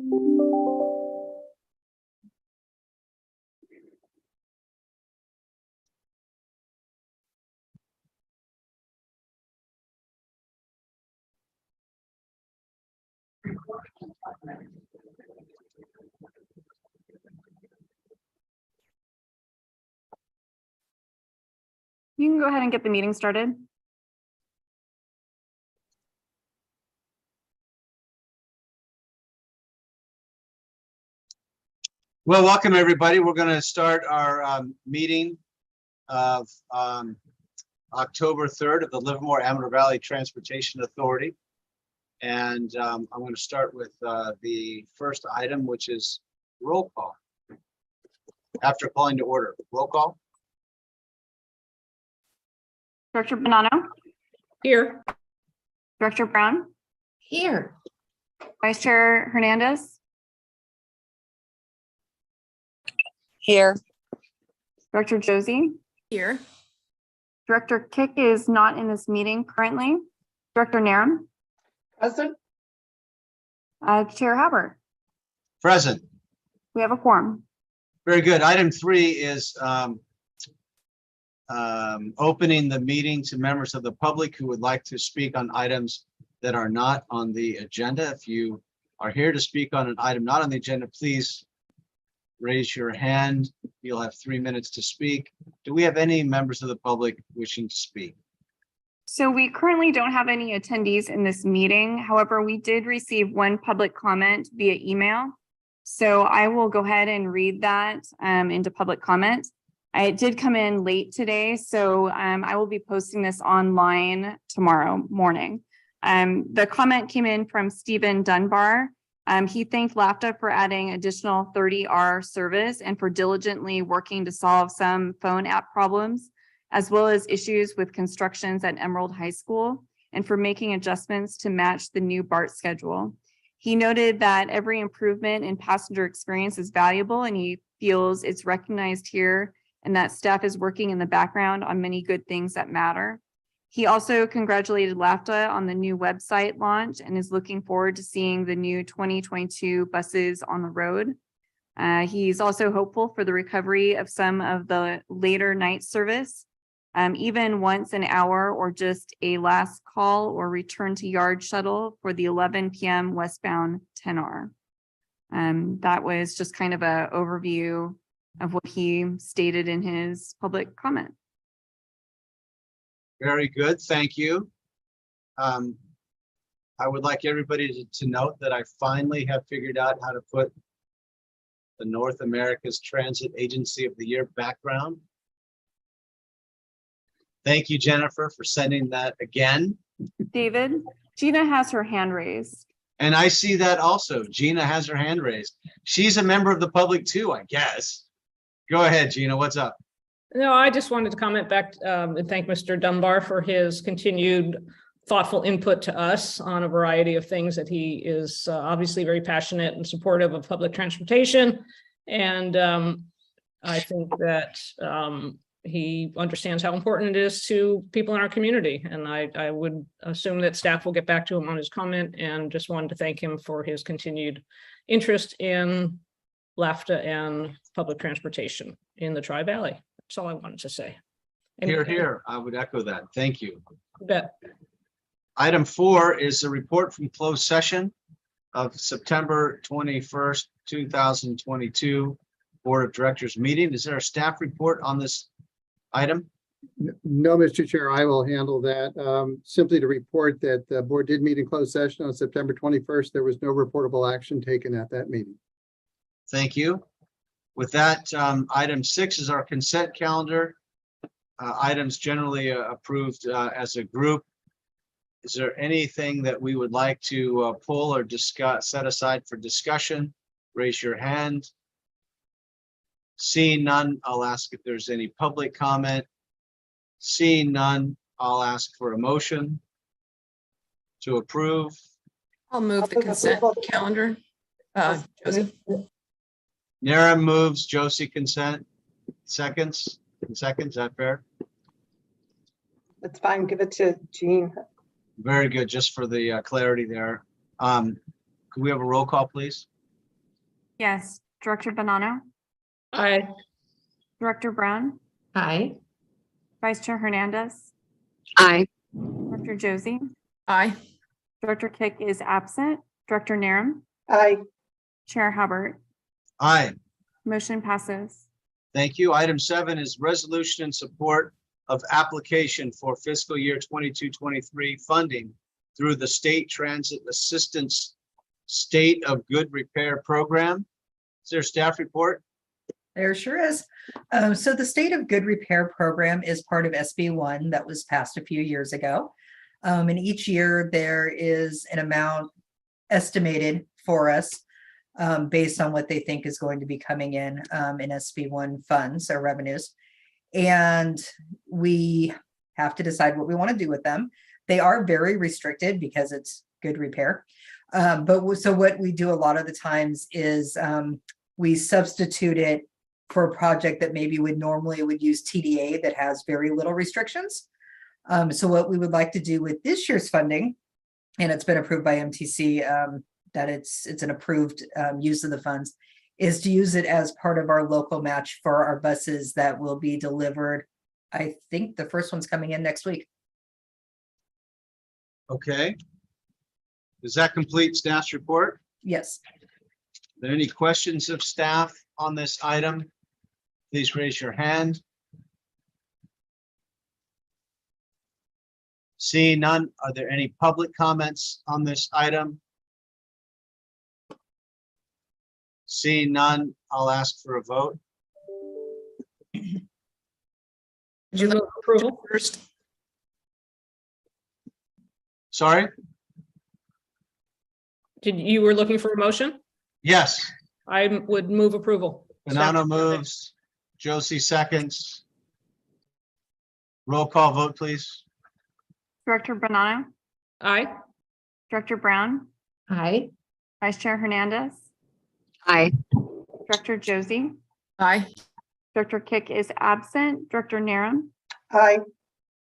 You can go ahead and get the meeting started. Well, welcome everybody. We're going to start our meeting of October 3rd of the Livermore Amador Valley Transportation Authority. And I'm going to start with the first item, which is roll call. After calling to order, roll call. Director Bonanno. Here. Director Brown. Here. Vice Chair Hernandez. Here. Director Josie. Here. Director Kick is not in this meeting currently. Director Narum. Present. Chair Haber. Present. We have a quorum. Very good. Item 3 is opening the meeting to members of the public who would like to speak on items that are not on the agenda. If you are here to speak on an item not on the agenda, please raise your hand. You'll have 3 minutes to speak. Do we have any members of the public wishing to speak? So we currently don't have any attendees in this meeting. However, we did receive one public comment via email. So I will go ahead and read that into public comment. It did come in late today, so I will be posting this online tomorrow morning. The comment came in from Stephen Dunbar. He thanked LAVTA for adding additional 30R service and for diligently working to solve some phone app problems, as well as issues with constructions at Emerald High School, and for making adjustments to match the new BART schedule. He noted that every improvement in passenger experience is valuable, and he feels it's recognized here and that staff is working in the background on many good things that matter. He also congratulated LAVTA on the new website launch and is looking forward to seeing the new 2022 buses on the road. He's also hopeful for the recovery of some of the later night service, even once an hour or just a last call or return to yard shuttle for the 11 p.m. westbound 10R. That was just kind of an overview of what he stated in his public comment. Very good, thank you. I would like everybody to note that I finally have figured out how to put the North America's Transit Agency of the Year background. Thank you, Jennifer, for sending that again. David, Gina has her hand raised. And I see that also. Gina has her hand raised. She's a member of the public too, I guess. Go ahead, Gina, what's up? No, I just wanted to comment back and thank Mr. Dunbar for his continued thoughtful input to us on a variety of things that he is obviously very passionate and supportive of public transportation. And I think that he understands how important it is to people in our community. And I would assume that staff will get back to him on his comment, and just wanted to thank him for his continued interest in LAVTA and public transportation in the Tri-Valley. That's all I wanted to say. Here, here, I would echo that. Thank you. You bet. Item 4 is a report from closed session of September 21st, 2022 Board of Directors meeting. Is there a staff report on this item? No, Mr. Chair, I will handle that. Simply to report that the board did meet in closed session on September 21st. There was no reportable action taken at that meeting. Thank you. With that, item 6 is our consent calendar. Items generally approved as a group. Is there anything that we would like to pull or discuss, set aside for discussion? Raise your hand. Seeing none, I'll ask if there's any public comment. Seeing none, I'll ask for a motion to approve. I'll move the consent calendar. Josie. Nara moves, Josie consent. Seconds, is that fair? That's fine. Give it to Jean. Very good, just for the clarity there. Could we have a roll call, please? Yes. Director Bonanno, Aye. Director Brown, Aye. Vice Chair Hernandez, Aye. Director Josie, Aye. Director Kick is absent, Director Narum, Aye. Chair Hubbard. Aye. Motion passes. Thank you. Item 7 is resolution in support of application for fiscal year 22-23 funding through the State Transit Assistance State of Good Repair Program. Is there a staff report? There sure is. So the State of Good Repair Program is part of SB1 that was passed a few years ago. And each year there is an amount estimated for us based on what they think is going to be coming in SB1 funds or revenues. And we have to decide what we want to do with them. They are very restricted because it's good repair. So what we do a lot of the times is we substitute it for a project that maybe would use TDA that has very little restrictions. So what we would like to do with this year's funding, and it's been approved by MTC, that it's an approved use of the funds, is to use it as part of our local match for our buses that will be delivered. I think the first one's coming in next week. Okay. Does that complete staff's report? Yes. Are there any questions of staff on this item? Please raise your hand. Seeing none, are there any public comments on this item? Seeing none, I'll ask for a vote. Did you move approval? First. Sorry? You were looking for a motion? Yes. I would move approval. Bonanno moves. Josie seconds. Roll call vote, please. Director Bonanno, Aye. Director Brown, Aye. Vice Chair Hernandez, Aye. Director Josie, Aye. Director Kick is absent, Director Narum, Aye.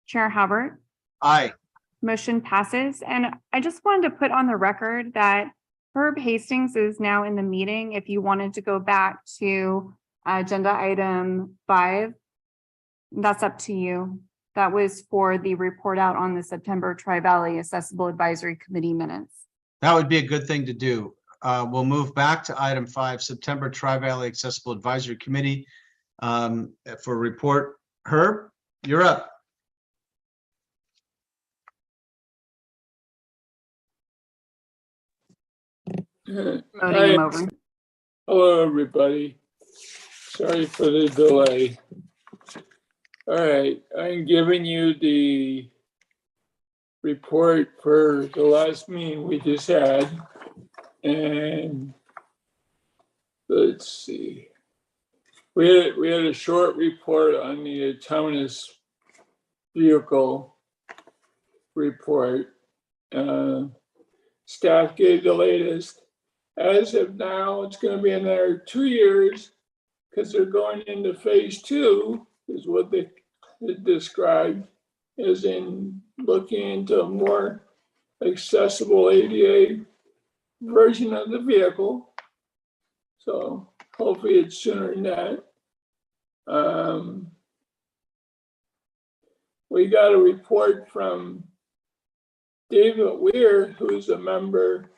Chair Hubbard. Aye. Motion passes. And I just wanted to put on the record that Herb Hastings is now in the meeting. If you wanted to go back to agenda item 5, that's up to you. That was for the report out on the September Tri-Valley Accessible Advisory Committee minutes. That would be a good thing to do. We'll move back to item 5, September Tri-Valley Accessible Advisory Committee for report. Herb, you're up. Voting him over. Hello, everybody. Sorry for the delay. All right, I'm giving you the report for the last meeting we just had. And let's see. We had a short report on the autonomous vehicle report. Staff gave the latest. As of now, it's going to be another 2 years because they're going into phase 2, is what they described, as in looking into a more accessible ADA version of the vehicle. So hopefully it's sooner than that. We got a report from David Weir, who's a member,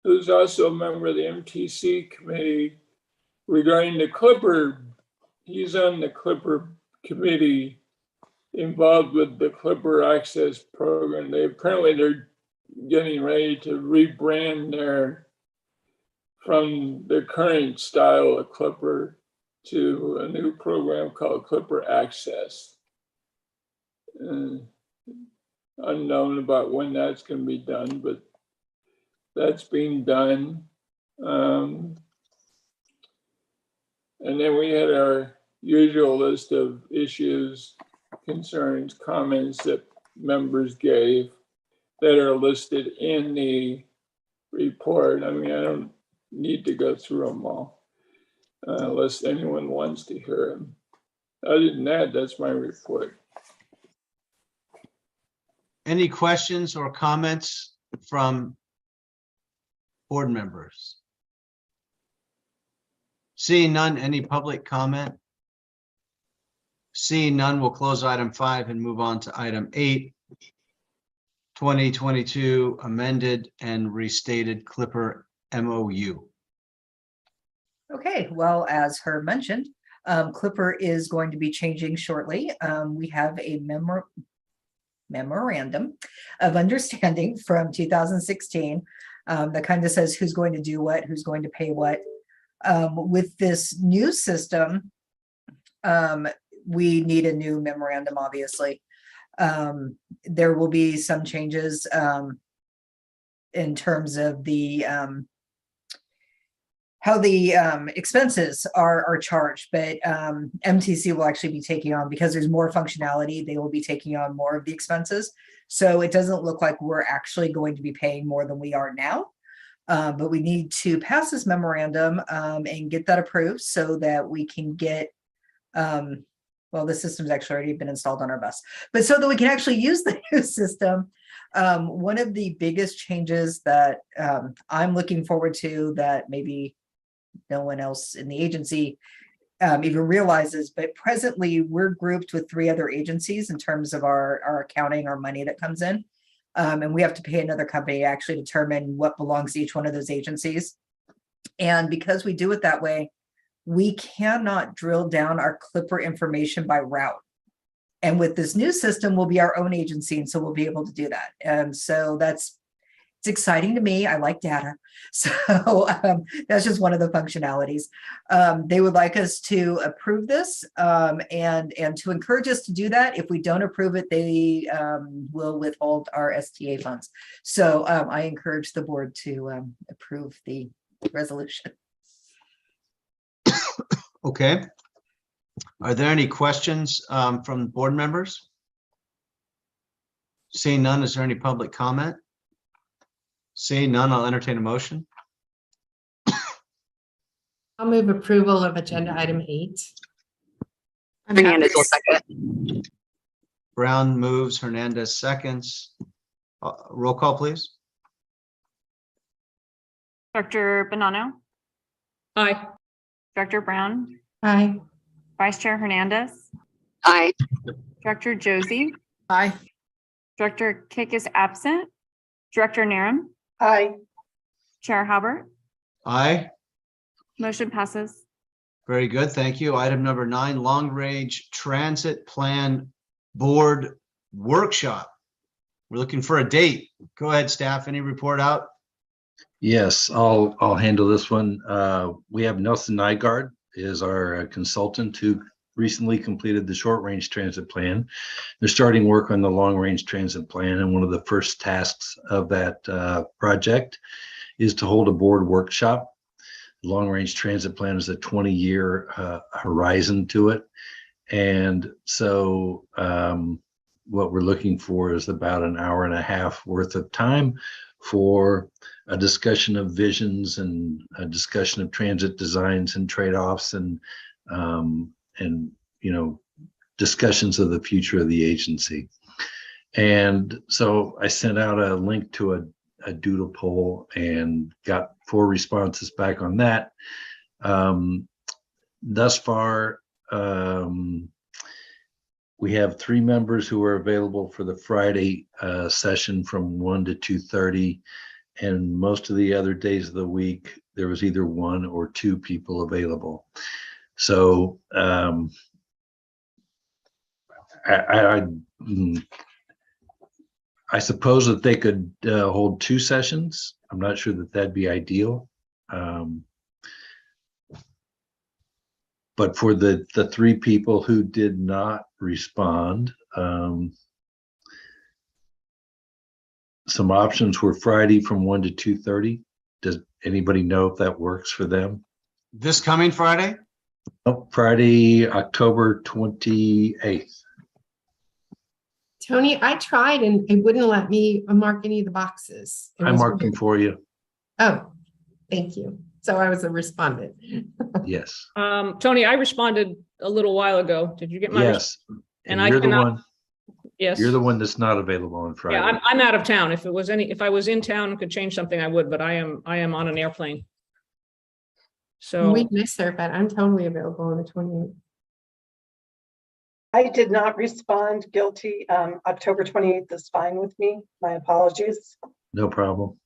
who's also a member of the MTC committee, regarding the Clipper. He's on the Clipper committee involved with the Clipper Access program. They're getting ready to rebrand from the current style of Clipper to a new program called Clipper Access. Unknown about when that's going to be done, but that's being done. And then we had our usual list of issues, concerns, comments that members gave that are listed in the report. I mean, I don't need to go through them all unless anyone wants to hear them. Other than that, that's my report. Any questions or comments from board members? Seeing none, any public comment? Seeing none, we'll close item 5 and move on to item 8. 2022 amended and restated Clipper MOU. Okay, well, as her mentioned, Clipper is going to be changing shortly. We have a memorandum of understanding from 2016 that kind of says who's going to do what, who's going to pay what. With this new system, we need a new memorandum, obviously. There will be some changes in terms of the how the expenses are charged, but MTC will actually be taking on, because there's more functionality, they will be taking on more of the expenses. So it doesn't look like we're actually going to be paying more than we are now. But we need to pass this memorandum and get that approved so that we can get, well, the system's actually already been installed on our bus, but so that we can actually use the new system. One of the biggest changes that I'm looking forward to, that maybe no one else in the agency even realizes, but presently we're grouped with 3 other agencies in terms of our accounting, our money that comes in. And we have to pay another company to actually determine what belongs to each one of those agencies. And because we do it that way, we cannot drill down our Clipper information by route. And with this new system, we'll be our own agency, and so we'll be able to do that. And so it's exciting to me. I like data. So that's just one of the functionalities. They would like us to approve this and to encourage us to do that. If we don't approve it, they will withhold our STA funds. So I encourage the board to approve the resolution. Okay. Are there any questions from board members? Seeing none, is there any public comment? Seeing none, I'll entertain a motion. I'll move approval of agenda item 8. Hernandez will second. Brown moves, Hernandez seconds. Roll call, please. Dr. Bonanno, Aye. Dr. Brown, Aye. Vice Chair Hernandez, Aye. Director Josie, Aye. Director Kick is absent, Director Narum, Aye. Chair Halbert. Aye. Motion passes. Very good. Thank you. Item number 9, Long Range Transit Plan Board Workshop. We're looking for a date. Go ahead, staff. Any report out? Yes, I'll handle this one. We have Nelson Nygaard is our consultant who recently completed the short range transit plan. They're starting work on the long range transit plan, and one of the first tasks of that project is to hold a board workshop. Long range transit plan is a 20-year horizon to it, and so what we're looking for is about an hour and a half worth of time for a discussion of visions and a discussion of transit designs and trade-offs and you know, discussions of the future of the agency. And so I sent out a link to a doodle poll and got 4 responses back on that. Thus far, we have 3 members who are available for the Friday session from 1 to 2:30, and most of the other days of the week there was either 1 or 2 people available. So I suppose that they could hold 2 sessions. I'm not sure that that'd be ideal. But for the 3 people who did not respond, some options were Friday from 1 to 2:30. Does anybody know if that works for them? This coming Friday? Oh, Friday, October 28th. Tony, I tried and it wouldn't let me mark any of the boxes. It I'm was marking weird. for you. Oh, thank you. So I was a respondent. Yes. Tony, I responded a little while ago. Did you get my? Yes. And And I you're the cannot- one. Yes. You're the one that's not available on Friday. Yeah, I'm out of town. If I was in town and could change something, I would, but I am on an airplane. So, We miss her, but I'm totally available on the 28th. I did not respond, guilty. October 28th is fine with me. My apologies. No problem.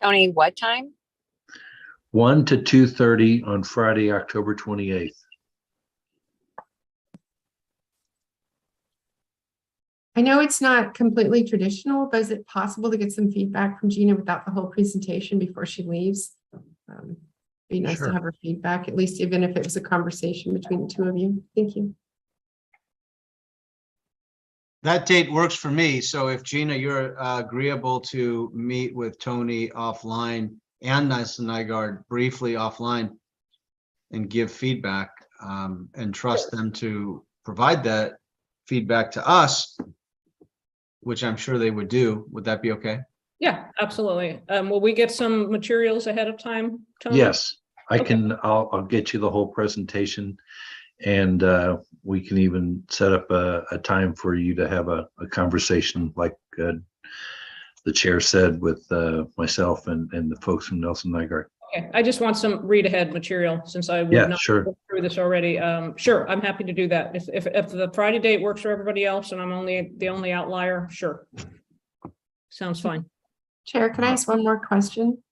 Tony, what time? 1 to 2:30 on Friday, October 28th. I know it's not completely traditional, but is it possible to get some feedback from Gina without the whole presentation before she leaves? Be nice Sure. to have her feedback, at least even if it was a conversation between the two of you. Thank you. That date works for me. So if Gina, you're agreeable to meet with Tony offline and Nelson Nygaard briefly offline and give feedback and trust them to provide that feedback to us, which I'm sure they would do. Would that be okay? yeah, absolutely. Will we get some materials ahead of time, Tony? Yes, Okay. I'll get you the whole presentation, and we can even set up a time for you to have a conversation like the chair said with myself and the folks from Nelson Nygaard. Okay, I just want some read ahead material since I would Yeah, not sure. go through this already. Sure, I'm happy to do that. If the Friday date works for everybody else and I'm the only outlier, sure. Sounds fine. Chair, can I ask one more question?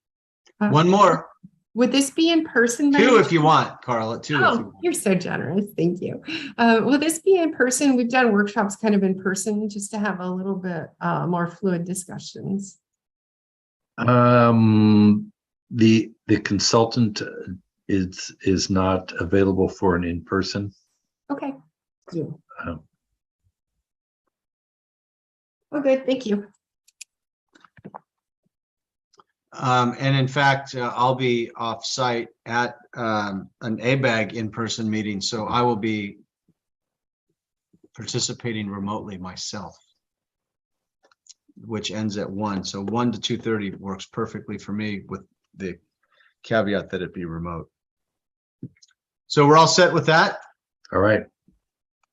One more, Would this be in person? by two any if you want, Carla, two if you Oh, want. you're so generous. Thank you. Will this be in person? We've done workshops kind of in person just to have a little bit more fluid discussions. The consultant is not available for an in-person. Okay. Yeah. Um, Oh, good. Thank you. And in fact, I'll be off-site at an ABAG in-person meeting, so I will be participating remotely myself, which ends at 1. So 1 to 2:30 works perfectly for me with the caveat that it be remote. So we're all set with that? All right.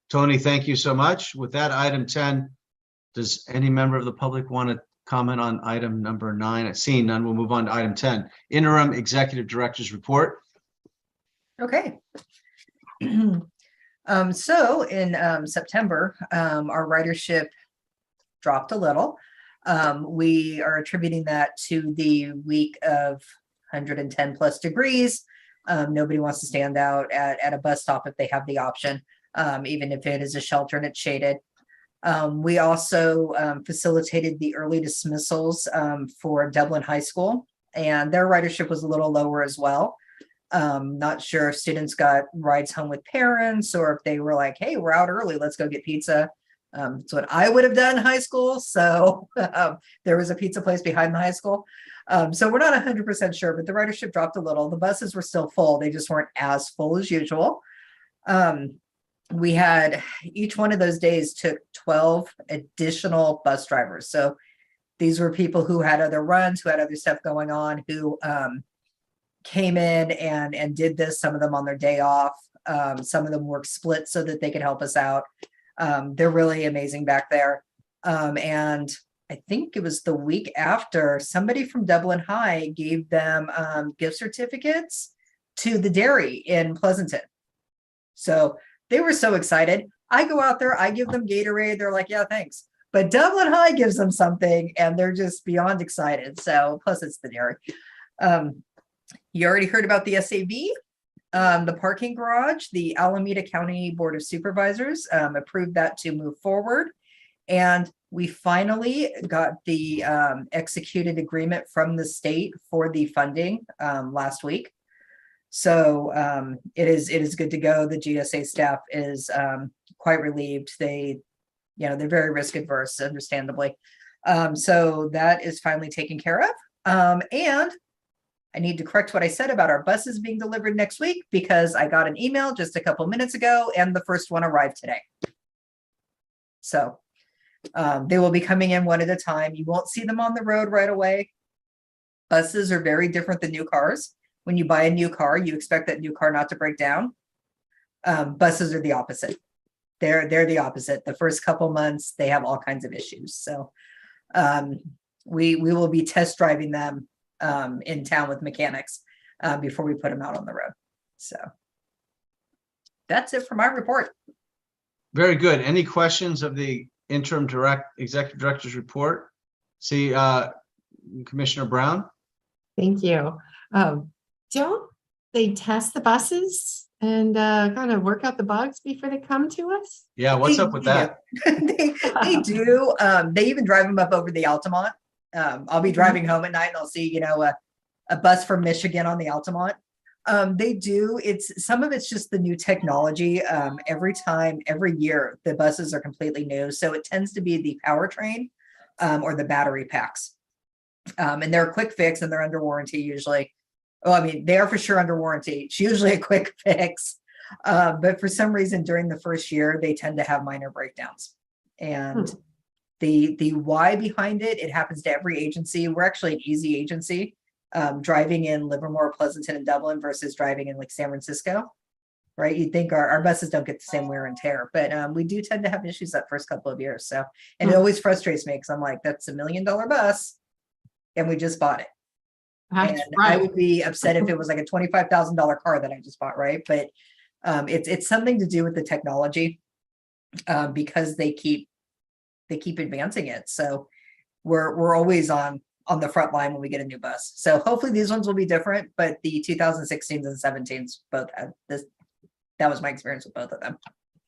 Tony, thank you so much. With that, item 10, does any member of the public want to comment on item number 9? Seeing none, we'll move on to item 10, interim executive director's report. Okay. So in September, our ridership dropped a little. We are attributing that to the week of 110 plus degrees. Nobody wants to stand out at a bus stop if they have the option, even if it is a shelter and it's shaded. We also facilitated the early dismissals for Dublin High School, and their ridership was a little lower as well. Not sure if students got rides home with parents or if they were like, hey, we're out early, let's go get pizza. It's what I would have done in high school. So there was a pizza place behind the high school. So we're not 100% sure, but the ridership dropped a little. The buses were still full. They just weren't as full as usual. We had each one of those days took 12 additional bus drivers. So these were people who had other runs, who had other stuff going on, who came in and did this, some of them on their day off. Some of them worked split so that they could help us out. They're really amazing back there. And I think it was the week after, somebody from Dublin High gave them gift certificates to the dairy in Pleasanton. So they were so excited. I go out there, I give them Gatorade. They're like, yeah, thanks. But Dublin High gives them something and they're just beyond excited. So plus it's the dairy. You already heard about the SAV, the parking garage. The Alameda County Board of Supervisors approved that to move forward. And we finally got the executed agreement from the state for the funding last week. So it is good to go. The GSA staff is quite relieved. They're very risk adverse, understandably. So that is finally taken care of. And I need to correct what I said about our buses being delivered next week, because I got an email just a couple minutes ago and the first one arrived today. So they will be coming in one at a time. You won't see them on the road right away. Buses are very different than new cars. When you buy a new car, you expect that new car not to break down. Buses are the opposite. They're the opposite. The first couple months, they have all kinds of issues. So we will be test driving them in town with mechanics. before we put them out on the road. So that's it for my report. Very good. Any questions of the interim executive director's report? See, Commissioner Brown? Thank you. Don't they test the buses and kind of work out the bugs before they come to us? Yeah, what's up with that? They do. They even drive them up over the Altamont. I'll be driving home at night and I'll see, a bus from Michigan on the Altamont. They do. Some of it's just the new technology. Every year, the buses are completely new. So it tends to be the powertrain or the battery packs. And they're a quick fix and they're under warranty usually. Oh, I mean, they are for sure under warranty. It's usually a quick fix. But for some reason, during the first year, they tend to have minor breakdowns. And the why behind it, it happens to every agency. We're actually an easy agency, driving in Livermore, Pleasanton, and Dublin versus driving in like San Francisco, right? You'd think our buses don't get the same wear and tear, but we do tend to have issues that first couple of years. So, and it always frustrates me because I'm like, that's $1 million bus and we just bought it. That's And right. I would be upset if it was like a $25,000 car that I just bought, right? But it's something to do with the technology because they keep advancing it. So we're always on the front line when we get a new bus. So hopefully these ones will be different, but the 2016s and 17s both had this. That was my experience with both of them.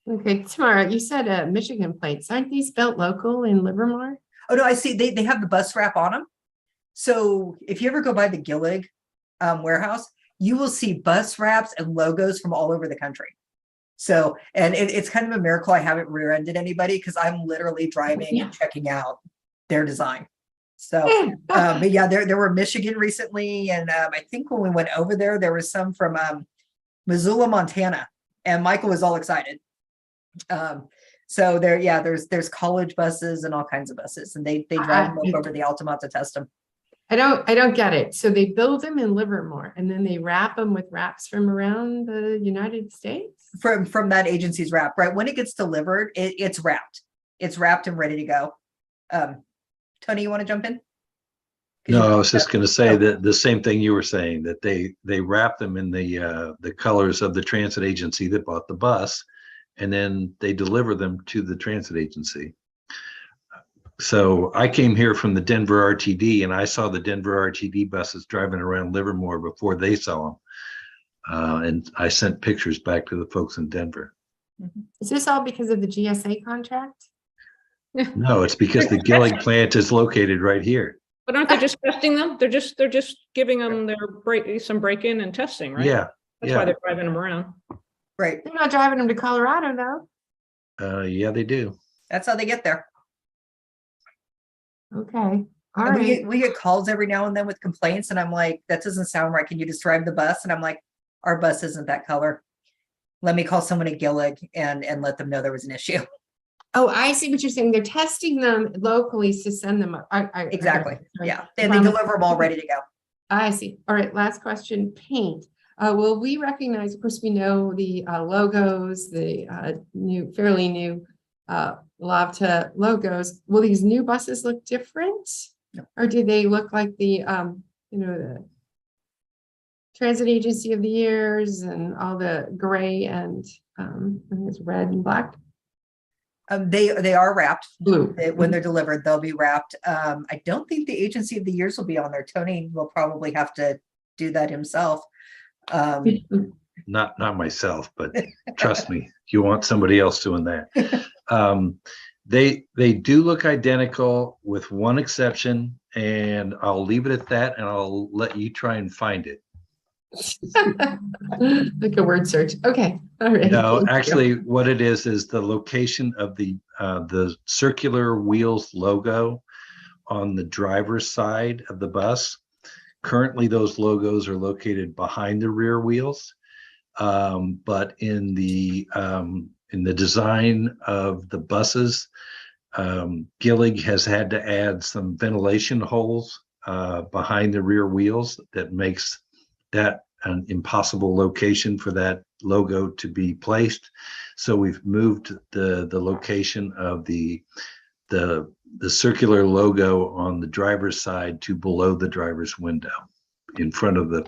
Okay, Tamara, you said Michigan plates. Aren't these built local in Livermore? Oh no, I see they have the bus wrap on them. So if you ever go by the Gillig warehouse, you will see bus wraps and logos from all over the country. So, and it's kind of a miracle I haven't rear-ended anybody because I'm literally driving and checking out their design. So, but yeah, there were Michigan recently. And I think when we went over there was some from Missoula, Montana, and Michael was all excited. So there's college buses and all kinds of buses, and they drive them up over the Altamont to test them. I don't get it. So they build them in Livermore and then they wrap them with wraps from around the United States? From that agency's wrap, right? When it gets delivered, it's wrapped. It's wrapped and ready to go. Tony, you want to jump in? No, I was just going to say that the same thing you were saying, that they wrap them in the colors of the transit agency that bought the bus, and then they deliver them to the transit agency. So I came here from the Denver RTD, and I saw the Denver RTD buses driving around Livermore before they saw them. And I sent pictures back to the folks in Denver. Is this all because of the GSA contract? No, it's because the Gillig plant is located right here. But aren't they just testing them? They're just giving them some break-in and testing, right? Yeah. That's why they're driving them around. Right. They're not driving them to Colorado though. Yeah, they do. That's how they get there. Okay. All And right. we get calls every now and then with complaints, and I'm like, that doesn't sound right. Can you describe the bus? And I'm like, our bus isn't that color. Let me call someone at Gillig and let them know there was an issue. Oh, I see what you're saying. They're testing them locally to send them up. Exactly. Right. Yeah. They deliver them all ready to go. I see. All right. Last question. Paint. Will we recognize, of course, we know the logos, the fairly new LAVTA logos. Will these new buses look different? No. Or do they look like the, the Transit Agency of the Years and all the gray and I think it's red and black? They are wrapped. Blue. When they're delivered, they'll be wrapped. I don't think the Agency of the Years will be on there. Tony will probably have to do that himself. Not myself, but trust me, you want somebody else doing that. They do look identical with one exception, and I'll leave it at that, and I'll let you try and find it. Like a word search. Okay. All right. No, Thank you. actually, what it is the location of the circular wheels logo on the driver's side of the bus. Currently, those logos are located behind the rear wheels, but in the design of the buses, Gillig has had to add some ventilation holes behind the rear wheels that makes that an impossible location for that logo to be placed. So we've moved the location of the circular logo on the driver's side to below the driver's window in front of the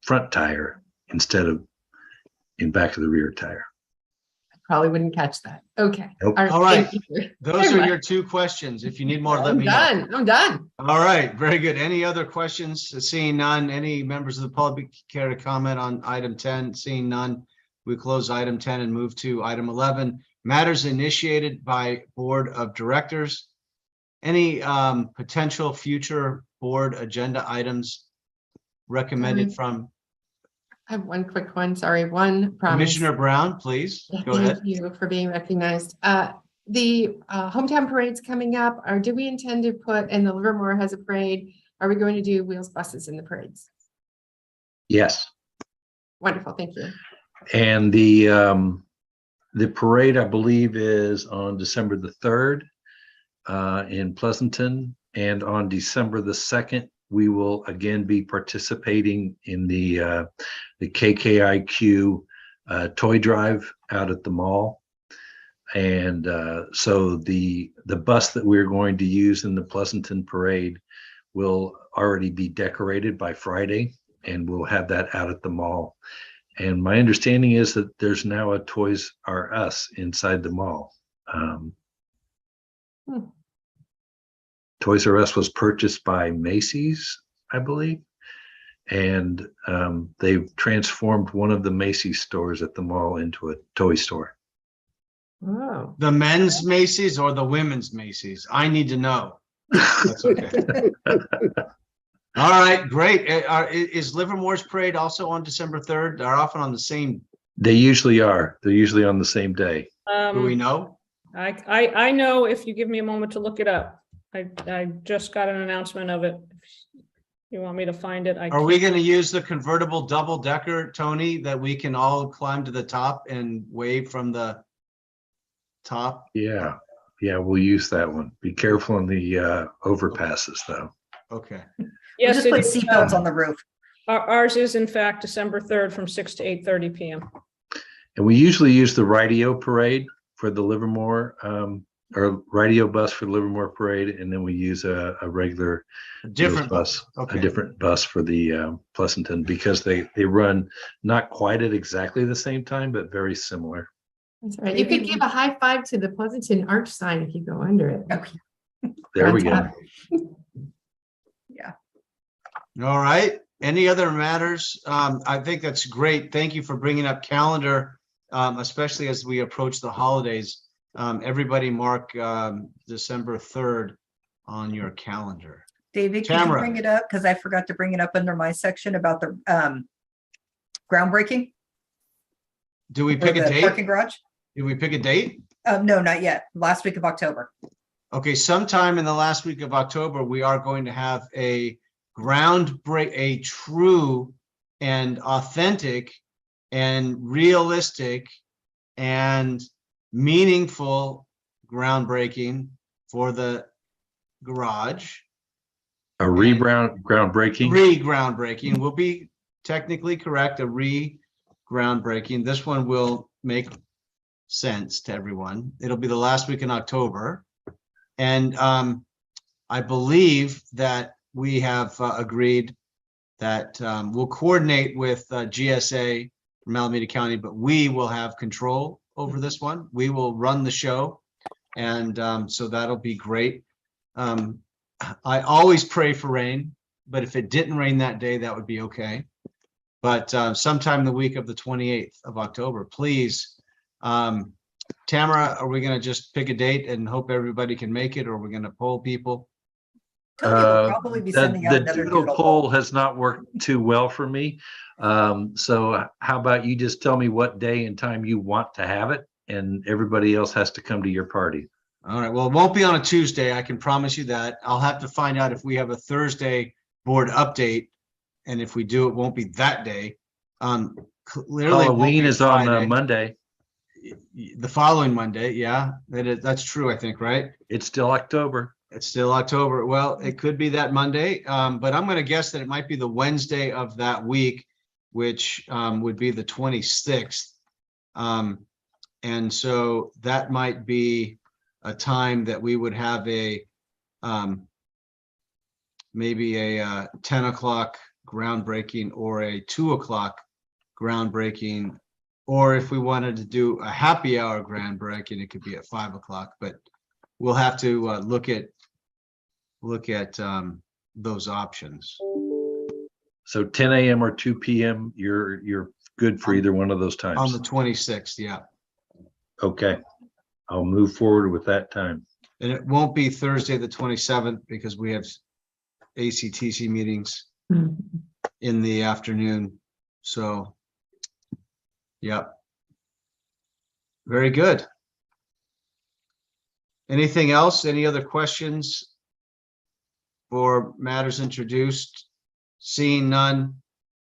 front tire instead of in back of the rear tire. Probably wouldn't catch that. Okay. Nope. All right. Thank you. Those Very are your much. 2 questions. If you need more, let I'm me know. done. I'm done. All right, very good. Any other questions? Seeing none, any members of the public care to comment on item 10? Seeing none, we close item 10 and move to item 11. Matters initiated by Board of Directors. Any potential future board agenda items recommended from I have one quick one. Sorry, one promise. Commissioner Brown, please? Go ahead. Thank you for being recognized. The hometown parade's coming up. Or do we intend to put, and the Livermore has a parade, are we going to do wheels buses in the parades? Yes. Wonderful, thank you. And the parade, I believe, is on December the 3rd in Pleasanton. And on December the 2nd, we will again be participating in the KKIQ toy drive out at the mall. And so the bus that we're going to use in the Pleasanton parade will already be decorated by Friday, and we'll have that out at the mall. And my understanding is that there's now a Toys R Us inside the mall. Toys R Us was purchased by Macy's, I believe. And they've transformed one of the Macy's stores at the mall into a toy store. Oh, The men's Macy's or the women's Macy's? I need to know. That's okay. All right, great. Is Livermore's parade also on December 3rd? They're often on the same. They usually are. They're usually on the same day. Do we know? I know if you give me a moment to look it up. I just got an announcement of it. You want me to find it? Are we going to use the convertible double decker, Tony, that we can all climb to the top and wave from the top? Yeah, we'll use that one. Be careful on the overpasses, though. Okay. We'll Yes, just it put is, seatbelts on the roof. ours is in fact December 3rd from 6 to 8:30 p.m. And we usually use the radio parade for the Livermore, or radio bus for the Livermore parade, and then we use a regular Different bus, Okay. a different bus for the Pleasanton, because they run not quite at exactly the same time, but very similar. that's right. You could give a high five to the Pleasanton arch sign if you go under it. Okay. There we go. Fantastic. All right. Any other matters? I think that's great. Thank you for bringing up calendar, especially as we approach the holidays. Everybody mark December 3rd on your calendar. David, could you Tamara. bring it up? Because I forgot to bring it up under my section about the groundbreaking Do we for pick a the date? parking garage. Did we pick a date? No, not yet. Last week of October. Okay, sometime in the last week of October, we are going to have a a true and authentic and realistic and meaningful groundbreaking for the garage. Groundbreaking. Re-groundbreaking will be technically correct, a re-groundbreaking. This one will make sense to everyone. It'll be the last week in October. And I believe that we have agreed that we'll coordinate with GSA from Alameda County, but we will have control over this one. We will run the show. And so that'll be great. I always pray for rain, but if it didn't rain that day, that would be okay. But sometime the week of the 28th of October, please. Tamara, are we going to just pick a date and hope everybody can make it, or are we going to poll people? Tony will probably be sending out The another doodle doodle poll has not worked too well for me. So how about you just tell me what day and time you want to have it, and everybody else has to come to your party. All right. Well, it won't be on a Tuesday. I can promise you that. I'll have to find out if we have a Thursday board update. And if we do, it won't be that day. Clearly it won't Halloween be is on Friday. Monday. The following Monday. Yeah, that's true, I think, right? It's still October. It's still October. Well, it could be that Monday, but I'm going to guess that it might be the Wednesday of that week, which would be the 26th. And so that might be a time that we would have a maybe a 10 o'clock groundbreaking or a 2 o'clock groundbreaking. Or if we wanted to do a happy hour groundbreaking, it could be at 5 o'clock, but we'll have to look at those options. So 10 a.m. or 2 p.m., you're good for either one of those On times. the 26th, yeah. Okay. I'll move forward with that time. And it won't be Thursday, the 27th, because we have ACTC meetings in the afternoon. So, yep. Very good. Anything else? Any other questions for matters introduced? Seeing none,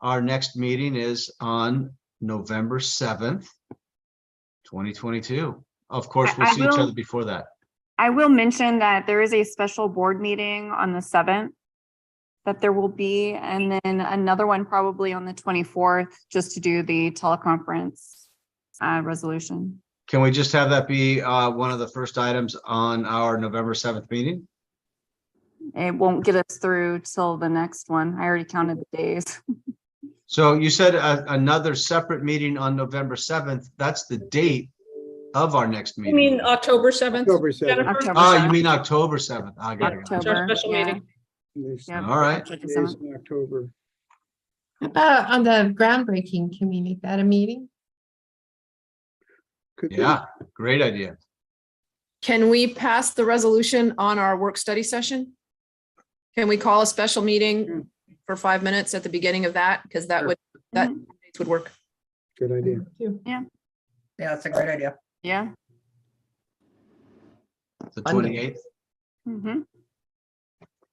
our next meeting is on November 7th, 2022. Of course, we'll I see each will- other before that. I will mention that there is a special board meeting on the 7th that there will be, and then another one probably on the 24th, just to do the teleconference resolution. Can we just have that be one of the first items on our November 7th meeting? It won't get us through till the next one. I already counted the days. So you said another separate meeting on November 7th. That's the date of our next You meeting. mean October 7th? October 7th. Jennifer? October Oh, you 7th. mean October 7th? I got it. It's our October, special yeah. meeting. Yep. All right. October Days 7th. in October. On the groundbreaking, can we make that a meeting? Could be. Yeah, great idea. Can we pass the resolution on our work study session? Can we call a special meeting for 5 minutes at the beginning of that? Because that would, that Mhm. would work. Good idea. Yeah, that's a great idea. Yeah. The Monday. 28th. Mhm.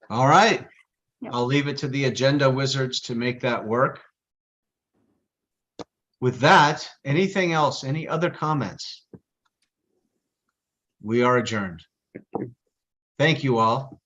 All right. Yep. I'll leave it to the agenda wizards to make that work. With that, anything else? Any other comments? We are adjourned. Thank you all.